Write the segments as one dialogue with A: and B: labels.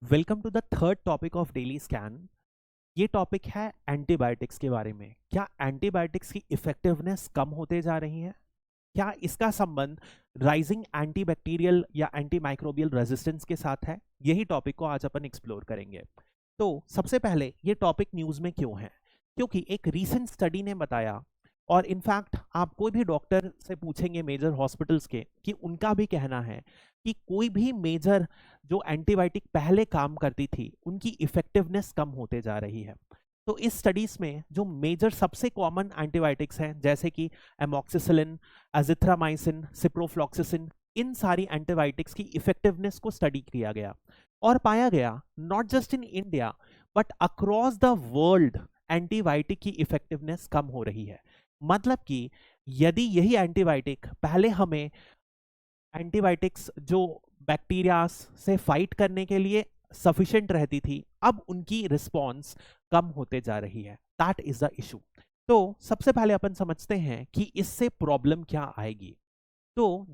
A: Welcome to the third topic of daily scan. ये topic है antibiotics के बारे में। क्या एंटीबायोटिक्स की इफेक्टिवनेस कम होते जा रही है? क्या इसका संबंध राइजिंग एंटीबैक्टीरियल या एंटीमाइक्रोबियल रेजिस्टेंस के साथ है? यही टॉपिक को आज अपन एक्सप्लोर करेंगे। तो सबसे पहले ये टॉपिक न्यूज में क्यों है? क्योंकि एक रीसेंट स्टडी ने बताया, और इनफैक्ट आप कोई भी डॉक्टर से पूछेंगे मेजर हॉस्पिटल्स के, कि उनका भी कहना है कि कोई भी मेजर जो एंटीबायोटिक पहले काम करती थी उनकी इफेक्टिवनेस कम होते जा रही है। तो इस स्टडीज में जो मेजर सबसे कॉमन एंटीबायोटिक्स हैं जैसे कि एमॉक्सिसिलिन, एजिथ्रामाइसिन, सिप्रोफ्लॉक्सिसिन, इन सारी एंटीबायोटिक्स की इफेक्टिवनेस को स्टडी किया गया और पाया गया not just in India but across the world antibiotic की इफेक्टिवनेस कम हो रही है। मतलब कि यदि यही एंटीबायोटिक पहले हमें एंटीबायोटिक्स जो बैक्टीरिया से फाइट करने के लिए सफिशिएंट रहती थी, अब उनकी रिस्पॉन्स कम होते जा रही है। That is the issue. तो सबसे पहले अपन समझते हैं कि इससे प्रॉब्लम क्या आएगी। तो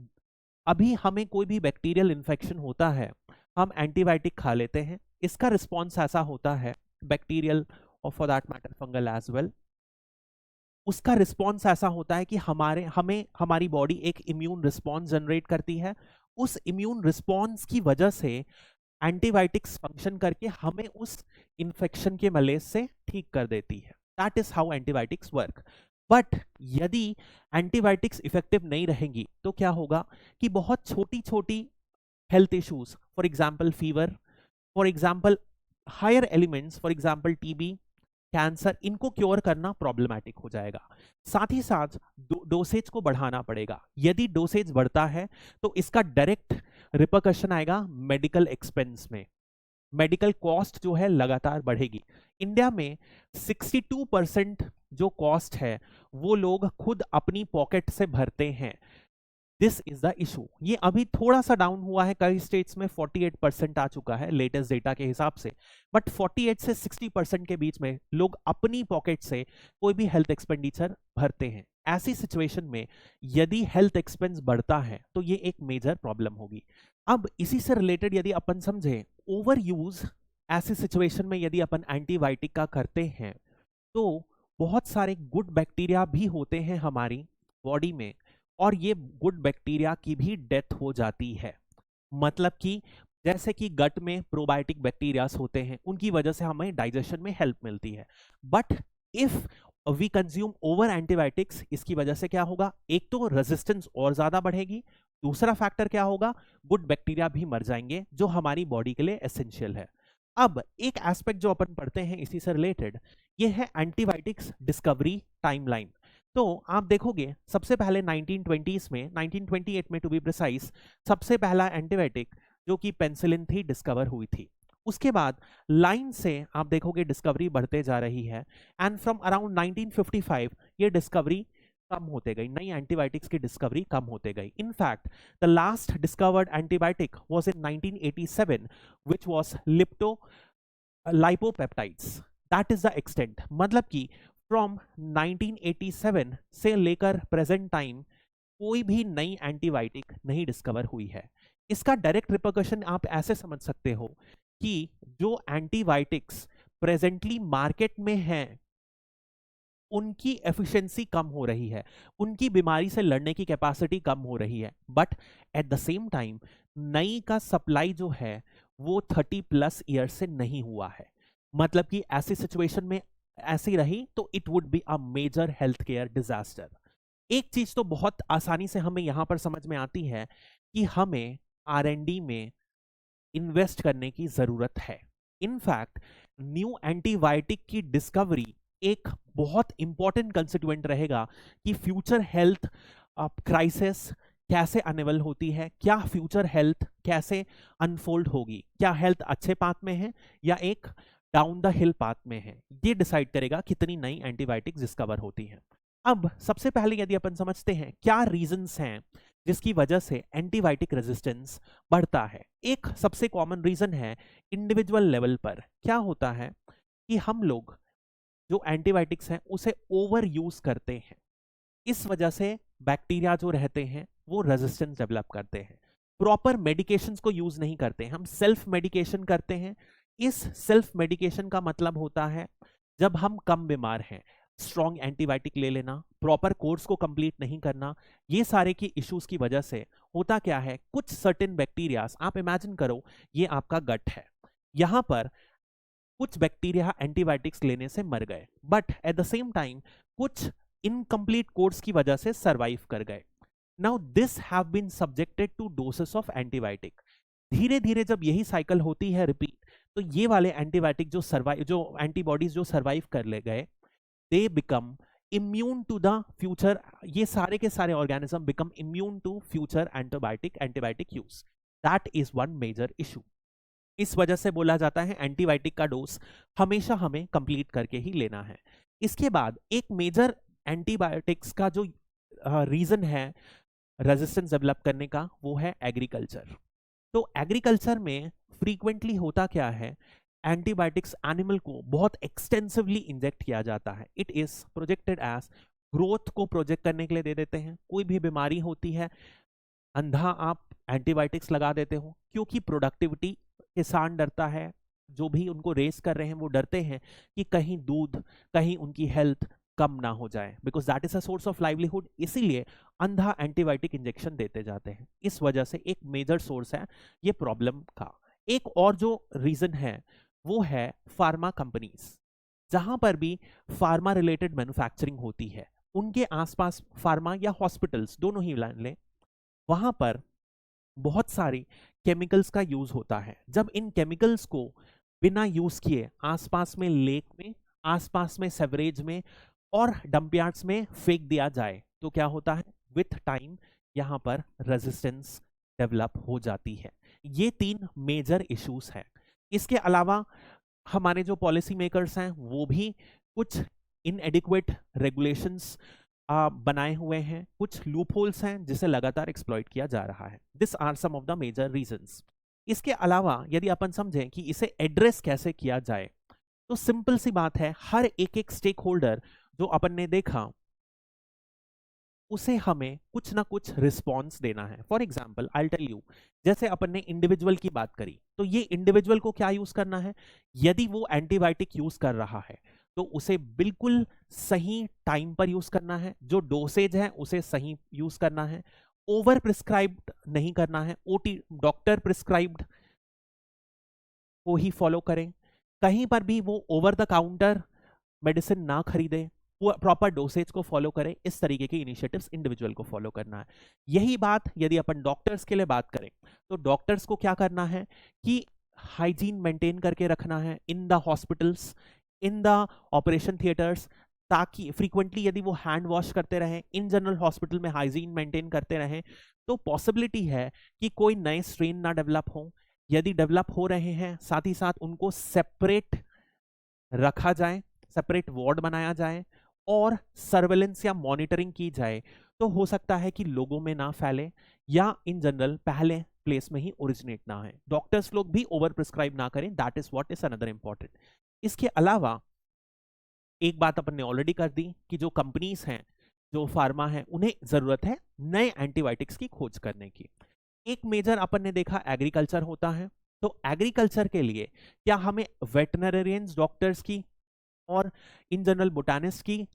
A: अभी हमें कोई भी बैक्टीरियल इन्फेक्शन होता है, हम एंटीबायोटिक खा लेते हैं, इसका रिस्पॉन्स ऐसा होता है, बैक्टीरियल और for that matter fungal as well, उसका रिस्पॉन्स ऐसा होता है कि हमारी बॉडी एक इम्यून रिस्पॉन्स जनरेट करती है। उस इम्यून रिस्पॉन्स की वजह से एंटीबायोटिक्स फंक्शन करके हमें उस इंफेक्शन के मलेज से ठीक कर देती है। That is how antibiotics work. But यदि एंटीबायोटिक्स इफेक्टिव नहीं रहेंगी तो क्या होगा कि बहुत छोटी छोटी health issues, for example fever, for example higher elements, for example TB, cancer, इनको क्योर करना प्रॉब्लमैटिक हो जाएगा। साथ ही साथ डोसेज को बढ़ाना पड़ेगा। यदि डोसेज बढ़ता है तो इसका डायरेक्ट रिपरकशन आएगा मेडिकल एक्सपेंस में। मेडिकल कॉस्ट जो है लगातार बढ़ेगी। इंडिया में 62% जो कॉस्ट है वो लोग खुद अपनी पॉकेट से भरते हैं। This is the issue. ये अभी थोड़ा सा डाउन हुआ है, कई स्टेट्स में 48% आ चुका है लेटेस्ट डेटा के हिसाब से, बट 48 से 60% के बीच में लोग अपनी पॉकेट से कोई भी हेल्थ एक्सपेंडिचर भरते हैं। ऐसी सिचुएशन में यदि हेल्थ एक्सपेंस बढ़ता है तो ये एक मेजर प्रॉब्लम होगी। अब इसी से रिलेटेड यदि अपन समझे, ओवर यूज, ऐसी सिचुएशन में यदि अपन एंटीबायोटिक का करते हैं तो बहुत सारे गुड बैक्टीरिया भी होते हैं हमारी बॉडी में, और ये गुड बैक्टीरिया की भी डेथ हो जाती है। मतलब कि जैसे कि गट में प्रोबायोटिक बैक्टीरियास होते हैं, उनकी वजह से हमें डाइजेशन में हेल्प मिलती है। But if we consume over antibiotics, इसकी वजह से क्या होगा, एक तो रेजिस्टेंस और ज्यादा बढ़ेगी, दूसरा फैक्टर क्या होगा, गुड बैक्टीरिया भी मर जाएंगे जो हमारी बॉडी के लिए एसेंशियल है। अब एक एस्पेक्ट जो अपन पढ़ते हैं इसी से रिलेटेड, ये है एंटीबायोटिक्स डिस्कवरी टाइमलाइन। तो आप देखोगे सबसे पहले 1920s में, 1928 में टू बी प्रिसाइज, सबसे पहला एंटीबायोटिक जो कि पेनिसिलिन थी डिस्कवर हुई थी। उसके बाद लाइन से आप देखोगे डिस्कवरी बढ़ते जा रही है, एंड फ्रॉम अराउंड 1955 ये डिस्कवरी कम होते गई, नई एंटीबायोटिक्स की डिस्कवरी कम होते गई। In fact the last discovered antibiotic was in 1987 which was लिप्टो lipopeptides. That is the extent. मतलब कि फ्रॉम 1987 से लेकर प्रेजेंट टाइम कोई भी नई एंटीबायोटिक नहीं डिस्कवर हुई है। इसका डायरेक्ट रिपरकशन आप ऐसे समझ सकते हो कि जो एंटीबायोटिक्स प्रेजेंटली मार्केट में हैं उनकी एफिशिएंसी कम हो रही है, उनकी बीमारी से लड़ने की कैपेसिटी कम हो रही है, but at the same time नई का सप्लाई जो है वो 30+ ईयर से नहीं हुआ है। मतलब कि ऐसी सिचुएशन में ऐसी रही तो it would be a major health care disaster. एक चीज तो बहुत आसानी से हमें यहां पर समझ में आती है कि हमें R&D में इन्वेस्ट करने की जरूरत है। इनफैक्ट न्यू एंटीबायोटिक की डिस्कवरी एक बहुत इंपॉर्टेंट कंस्टिट्यूएंट रहेगा कि फ्यूचर हेल्थ क्राइसिस कैसे अनेबल होती है, क्या फ्यूचर हेल्थ कैसे अनफोल्ड होगी, क्या हेल्थ अच्छे पाथ में है या एक डाउन द हिल पाथ में है, ये डिसाइड करेगा कितनी नई एंटीबायोटिक्स डिस्कवर होती हैं। अब सबसे पहले यदि अपन समझते हैं क्या रीजंस हैं जिसकी वजह से एंटीबायोटिक रेजिस्टेंस बढ़ता है। एक सबसे कॉमन रीजन है इंडिविजुअल लेवल पर क्या होता है कि हम लोग जो एंटीबायोटिक्स हैं उसे ओवर यूज करते हैं। इस वजह से बैक्टीरिया जो रहते हैं वो रेजिस्टेंस डेवलप करते हैं। प्रॉपर मेडिकेशंस को यूज नहीं करते, हम सेल्फ मेडिकेशन करते हैं। इस सेल्फ मेडिकेशन का मतलब होता है जब हम कम बीमार हैं, स्ट्रॉन्ग एंटीबायोटिक ले लेना, प्रॉपर कोर्स को कंप्लीट नहीं करना, ये सारे की इश्यूज की वजह से होता क्या है, कुछ सर्टेन बैक्टीरियाज, आप इमेजिन करो ये आपका गट है, यहां पर कुछ बैक्टीरिया एंटीबायोटिक्स लेने से मर गए, but at the same time कुछ इनकम्प्लीट कोर्स की वजह से सरवाइव कर गए। Now this have been subjected to doses of antibiotic. धीरे धीरे जब यही साइकिल होती है रिपीट, तो ये वाले एंटीबायोटिक जो एंटीबॉडीज जो सरवाइव कर ले गए, they become immune to the future, ये सारे के सारे organism become immune to future antibiotic use. That is one major issue. इस वजह से बोला जाता है एंटीबायोटिक का डोज हमेशा हमें कंप्लीट करके ही लेना है। इसके बाद एक मेजर एंटीबायोटिक्स का जो रीजन है रेजिस्टेंस डेवलप करने का, वो है एग्रीकल्चर। तो एग्रीकल्चर में फ्रीक्वेंटली होता क्या है, एंटीबायोटिक्स एनिमल को बहुत एक्सटेंसिवली इंजेक्ट किया जाता है। It is projected as growth को प्रोजेक्ट करने के लिए दे देते हैं। कोई भी बीमारी होती है, अंधा आप एंटीबायोटिक्स लगा देते हो, क्योंकि प्रोडक्टिविटी, किसान डरता है, जो भी उनको रेस कर रहे हैं वो डरते हैं कि कहीं दूध, कहीं उनकी हेल्थ कम ना हो जाए, because that is a source of livelihood, इसीलिए अंधा एंटीबायोटिक इंजेक्शन देते जाते हैं। इस वजह से एक मेजर सोर्स है ये प्रॉब्लम का। एक और जो रीजन है वो है फार्मा कंपनीज। जहां पर भी फार्मा रिलेटेड मैन्युफैक्चरिंग होती है, उनके आसपास फार्मा या हॉस्पिटल्स दोनों ही लें, वहां पर बहुत सारी केमिकल्स का यूज होता है। जब इन केमिकल्स को बिना यूज किए आसपास में लेक में, आसपास में सेवरेज में और डंपयार्ड्स में फेंक दिया जाए, तो क्या होता है, विथ टाइम यहां पर रेजिस्टेंस डेवलप हो जाती है। ये 3 मेजर इश्यूज हैं। इसके अलावा हमारे जो पॉलिसी मेकर्स हैं वो भी कुछ इनएडिक्वेट रेगुलेशंस बनाए हुए हैं, कुछ लूप होल्स हैं जिसे लगातार एक्सप्लॉइट किया जा रहा है। This are some of the major reasons. इसके अलावा यदि अपन समझें कि इसे एड्रेस कैसे किया जाए, तो सिंपल सी बात है, हर एक स्टेक होल्डर जो अपन ने देखा उसे हमें कुछ ना कुछ रिस्पॉन्स देना है। For example I tell you, जैसे अपन ने इंडिविजुअल की बात करी, तो ये इंडिविजुअल को क्या यूज करना है, यदि वो एंटीबायोटिक यूज कर रहा है तो उसे बिल्कुल सही टाइम पर यूज करना है, जो डोसेज है उसे सही यूज करना है, ओवर प्रिस्क्राइब्ड नहीं करना है, ओटी डॉक्टर प्रिस्क्राइब्ड को ही फॉलो करें, कहीं पर भी वो ओवर द काउंटर मेडिसिन ना खरीदे, प्रॉपर डोसेज को फॉलो करें। इस तरीके के इनिशिएटिव्स इंडिविजुअल को फॉलो करना है। यही बात यदि अपन डॉक्टर्स के लिए बात करें, तो डॉक्टर्स को क्या करना है कि हाइजीन मेंटेन करके रखना है in the hospitals, in the operation theatres, ताकि फ्रीक्वेंटली यदि वो हैंड वॉश करते रहें, इन जनरल हॉस्पिटल में हाइजीन मेंटेन करते रहें, तो पॉसिबिलिटी है कि कोई नए स्ट्रेन ना डेवलप हो। यदि डेवलप हो रहे हैं, साथ ही साथ उनको सेपरेट रखा जाए, सेपरेट वार्ड बनाया जाए और सर्वेलेंस या मॉनिटरिंग की जाए, तो हो सकता है कि लोगों में ना फैले या इन जनरल पहले प्लेस में ही ओरिजिनेट ना है। डॉक्टर्स लोग भी ओवर प्रिस्क्राइब ना करें, that is what is another important. इसके अलावा एक बात अपन ने ऑलरेडी कर दी कि जो कंपनीज हैं, जो फार्मा है, उन्हें जरूरत है नए एंटीबायोटिक्स की खोज करने की। एक मेजर अपन ने देखा एग्रीकल्चर होता है, तो एग्रीकल्चर के लिए क्या हमें वेटनरियंस डॉक्टर्स की और इन जनरल बोटानिस्ट की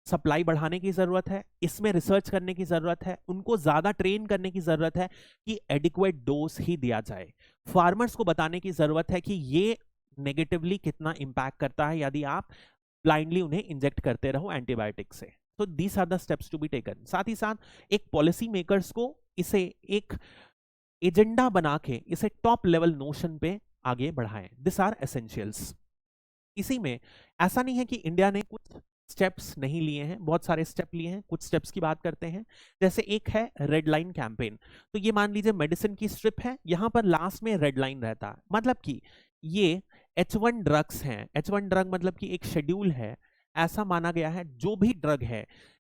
A: सप्लाई बढ़ाने की जरूरत है, इसमें रिसर्च करने की जरूरत है, उनको ज्यादा ट्रेन करने की जरूरत है कि एडिक्वेट डोज ही दिया जाए। फार्मर्स को बताने की जरूरत है कि ये नेगेटिवली कितना इंपैक्ट करता है यदि आप ब्लाइंडली उन्हें इंजेक्ट करते रहो एंटीबायोटिक से। तो these are the steps to be taken. साथ ही साथ एक पॉलिसी मेकर्स को इसे एक एजेंडा बना के इसे टॉप लेवल नोशन पे आगे बढ़ाएं। This are essentials. इसी में ऐसा नहीं है कि इंडिया ने कुछ स्टेप्स नहीं लिए हैं, बहुत सारे स्टेप लिए हैं। कुछ स्टेप्स की बात करते हैं, जैसे एक है रेड लाइन कैंपेन। तो ये मान लीजिए मेडिसिन की स्ट्रिप है, यहां पर लास्ट में रेड लाइन रहता है, मतलब कि ये H1 ड्रग्स हैं। H1 ड्रग मतलब कि एक शेड्यूल है, ऐसा माना गया है जो भी ड्रग है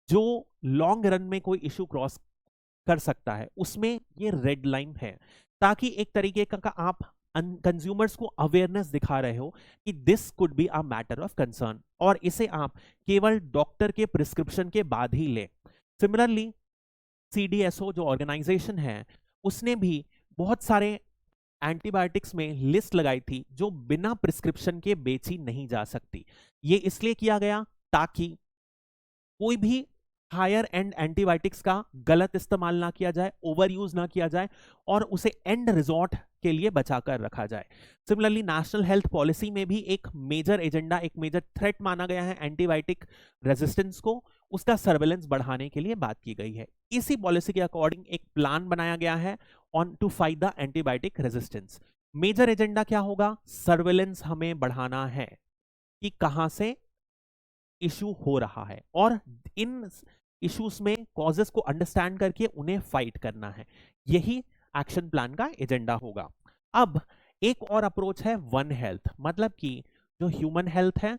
A: जो लॉन्ग रन में कोई इश्यू क्रॉस कर सकता है, उसमें ये रेड लाइन है, ताकि एक तरीके का आप कंज्यूमर्स को अवेयरनेस दिखा रहे हो कि this could be a matter of concern, और इसे आप केवल डॉक्टर के प्रिस्क्रिप्शन के बाद ही लें। सिमिलरली CDSO जो ऑर्गेनाइजेशन है, उसने भी बहुत सारे एंटीबायोटिक्स में लिस्ट लगाई थी जो बिना प्रिस्क्रिप्शन के बेची नहीं जा सकती। ये इसलिए किया गया ताकि कोई भी हायर एंड एंटीबायोटिक्स का गलत इस्तेमाल ना किया जाए, ओवर यूज ना किया जाए और उसे एंड रिजॉर्ट के लिए बचाकर रखा जाए। सिमिलरली नेशनल हेल्थ पॉलिसी में भी एक मेजर एजेंडा, एक मेजर थ्रेट माना गया है एंटीबायोटिक रेजिस्टेंस को, उसका सर्वेलेंस बढ़ाने के लिए बात की गई है। इसी पॉलिसी के अकॉर्डिंग एक प्लान बनाया गया है on to fight the antibiotic resistance. Major agenda क्या होगा? सर्वेलेंस हमें बढ़ाना है कि कहां से इशू हो रहा है और इन इश्यूज में कॉजेस को अंडरस्टैंड करके उन्हें फाइट करना है। यही एक्शन प्लान का एजेंडा होगा। अब एक और अप्रोच है वन हेल्थ, मतलब कि जो ह्यूमन हेल्थ है,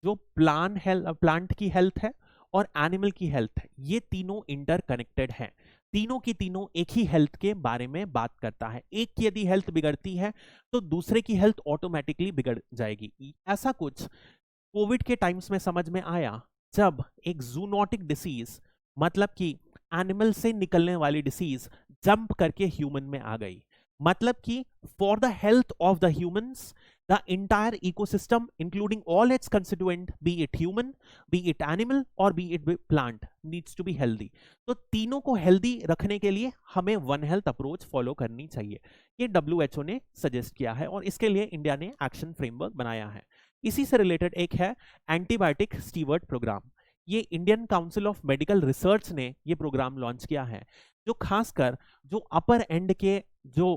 A: जो प्लांट की हेल्थ है और एनिमल की हेल्थ है, ये तीनों इंटरकनेक्टेड हैं। तीनों की तीनों एक ही हेल्थ के बारे में बात करता है। एक की यदि हेल्थ बिगड़ती है तो दूसरे की हेल्थ ऑटोमेटिकली बिगड़ जाएगी। ऐसा कुछ कोविड के टाइम्स में समझ में आया जब एक जूनोटिक डिसीज, मतलब कि एनिमल से निकलने वाली डिसीज जंप करके ह्यूमन में आ गई। मतलब कि for the health of the humans, the entire ecosystem including all its constituent, be it human, be it animal और be it plant, needs to be healthy. तो तीनों को हेल्दी रखने के लिए हमें वन हेल्थ अप्रोच फॉलो करनी चाहिए। ये WHO ने सजेस्ट किया है और इसके लिए इंडिया ने एक्शन फ्रेमवर्क बनाया है। इसी से रिलेटेड एक है एंटीबायोटिक स्टीवर्ड प्रोग्राम। ये Indian council of medical research ने ये प्रोग्राम लॉन्च किया है, जो खासकर जो अपर एंड के जो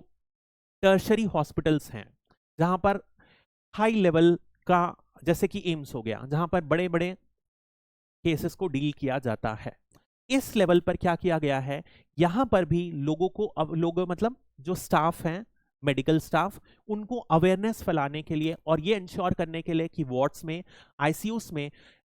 A: टर्शरी हॉस्पिटल्स हैं, जहां पर हाई लेवल का, जैसे कि एम्स हो गया, जहां पर बड़े बड़े केसेस को डील किया जाता है, इस लेवल पर क्या किया गया है, यहां पर भी लोगों को, अब लोग मतलब जो स्टाफ हैं, मेडिकल स्टाफ, उनको अवेयरनेस फैलाने के लिए और ये इंश्योर करने के लिए कि वार्ड्स में, आईसीयूज में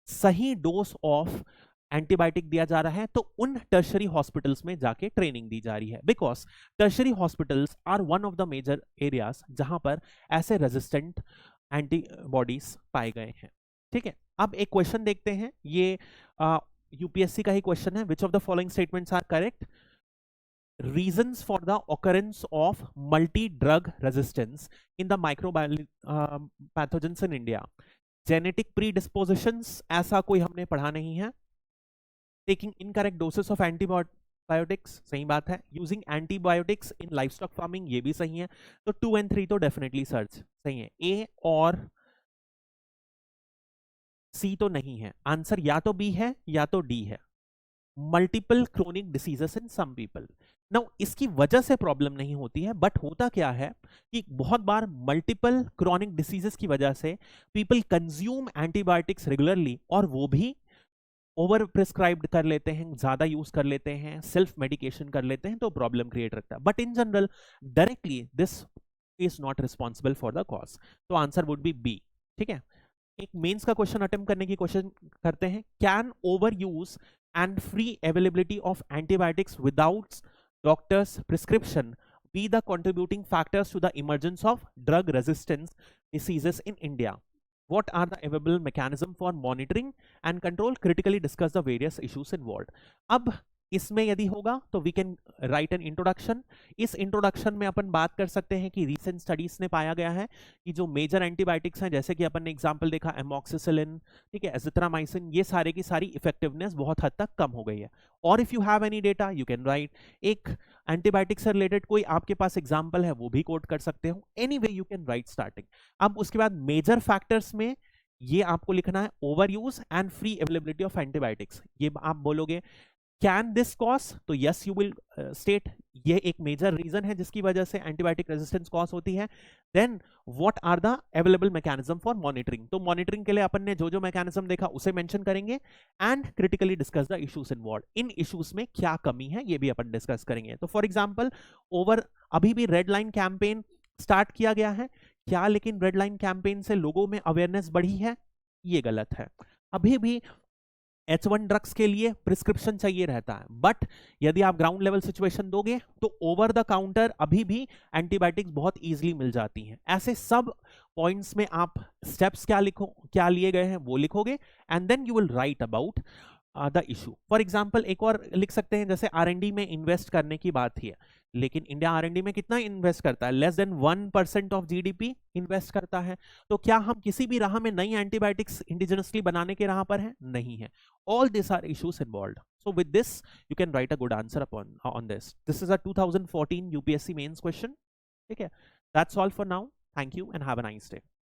A: सही डोज ऑफ एंटीबायोटिक दिया जा रहा है, तो उन टर्शरी हॉस्पिटल्स में जाके ट्रेनिंग दी जा रही है। Because tertiary hospitals are one of the major areas जहां पर ऐसे रेजिस्टेंट एंटीबॉडीज पाए गए हैं। ठीक है, अब एक क्वेश्चन देखते हैं, ये यूपीएससी का ही क्वेश्चन है। Which of the following statements are correct? Reasons for the occurrence of multi-drug resistance in the pathogens in India. Genetic predispositions, ऐसा कोई हमने पढ़ा नहीं है। Taking incorrect doses of antibiotics, सही बात है। Using antibiotics in livestock farming, ये भी सही है। तो 2 and 3 तो definitely search सही है। A और C तो नहीं है, आंसर या तो B है या तो D है। मल्टीपल क्रोनिक डिसीजेस इन सम पीपल। नाउ इसकी वजह से प्रॉब्लम नहीं होती है, बट होता क्या है कि बहुत बार मल्टीपल क्रोनिक डिसीजेस की वजह से पीपल कंज्यूम एंटीबायोटिक्स रेगुलरली और वो भी ओवर प्रिस्क्राइब्ड कर लेते हैं, ज्यादा यूज कर लेते हैं, सेल्फ मेडिकेशन कर लेते हैं, तो प्रॉब्लम क्रिएट रखता है। But in general directly this is not responsible for the cause, तो आंसर वुड बी बी। ठीक है, एक मेंस का क्वेश्चन अटेम्प्ट करने की कोशिश करते हैं। Can over use and free availability of antibiotics without doctor's prescription be the contributing factors to the emergence of drug resistance diseases in India? What are the available mechanism for monitoring and control? Critically discuss the various issues involved. अब इसमें यदि होगा तो we can write an introduction. इस introduction में अपन बात कर सकते हैं कि रीसेंट स्टडीज ने पाया गया है कि जो मेजर एंटीबायोटिक्स हैं, जैसे कि अपन ने एग्जांपल देखा एमॉक्सिसिलिन, ठीक है, एजिथ्रोमाइसिन, ये सारे की सारी इफेक्टिवनेस बहुत हद तक कम हो गई है। और if you have any data you can write. एक एंटीबायोटिक से रिलेटेड कोई आपके पास एग्जाम्पल है वो भी कोट कर सकते हो। Any way you can write starting. अब उसके बाद मेजर फैक्टर्स में ये आपको लिखना है over use and free availability of antibiotics. ये आप बोलोगे कैन दिस कॉज, तो यस यू विल स्टेट ये एक मेजर रीजन है जिसकी वजह से एंटीबायोटिक रेजिस्टेंस कॉज होती है। Then what are the available mechanism for monitoring, तो मॉनिटरिंग के लिए अपन ने जो जो मैकेनिज्म देखा उसे मेंशन करेंगे। And critically discuss the issues involved, in issues में क्या कमी है ये भी अपन डिस्कस करेंगे। तो फॉर एग्जांपल अभी भी रेड लाइन कैंपेन स्टार्ट किया गया है क्या, लेकिन रेड लाइन कैंपेन से लोगों में अवेयरनेस बढ़ी है? ये गलत है। अभी भी H1 ड्रग्स के लिए प्रिस्क्रिप्शन चाहिए रहता है, बट यदि आप ग्राउंड लेवल सिचुएशन दोगे तो ओवर द काउंटर अभी भी एंटीबायोटिक्स बहुत इजीली मिल जाती हैं। ऐसे सब पॉइंट्स में आप स्टेप्स क्या लिए गए हैं वो लिखोगे and then you will write about the issue. For example एक और लिख सकते हैं, जैसे R&D में इन्वेस्ट करने की बात थी, लेकिन इंडिया R&D में कितना इन्वेस्ट करता है? Less than 1% of GDP invest करता है। तो क्या हम किसी भी राह में नई एंटीबायोटिक्स इंडिजिनसली बनाने के राह पर हैं? नहीं है। All this are issues involved. So with this, you can write a good answer on this. This is a 2014 UPSC mains question. ठीक है? That's all for now. Thank you and have a nice day.